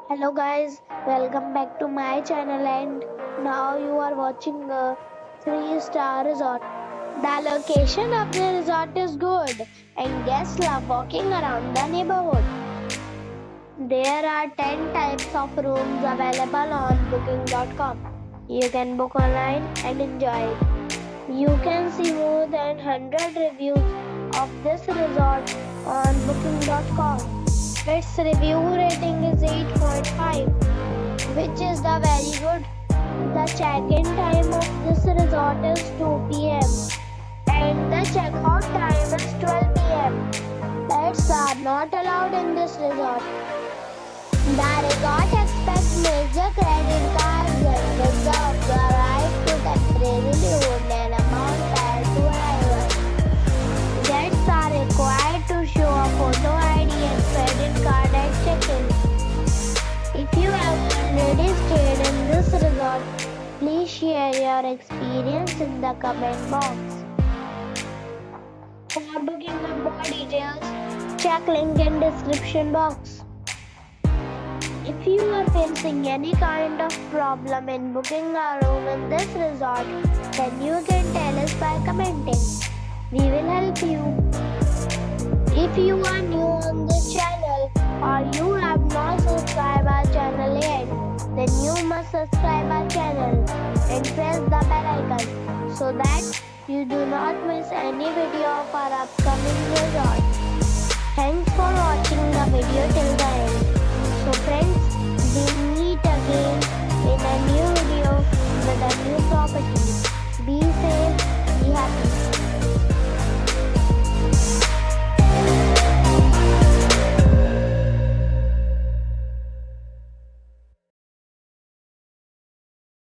Hello guys, welcome back to my channel and now you are watching a 3-star resort. The location of the resort is good and guests love walking around the neighborhood. There are 10 types of rooms available on booking.com. You can book online and enjoy it. You can see more than 100 reviews of this resort on booking.com. Its review rating is 8.5, which is the very good. The check-in time of this resort is 2 p.m. and the check-out time is 12 p.m. Pets are not allowed in this resort. The resort expects major credit cards and reserves the right to temporarily hold an amount prior to arrival. Guests are required to show a photo ID and credit card at check-in. If you have already stayed in this resort, please share your experience in the comment box. For booking or more details, check link in description box. If you are facing any kind of problem in booking a room in this resort, then you can tell us by commenting. We will help you. If you are new on this channel or you have not subscribed our channel yet, then you must subscribe our channel and press the bell icon so that you do not miss any video of our upcoming resort. Thanks for watching the video till the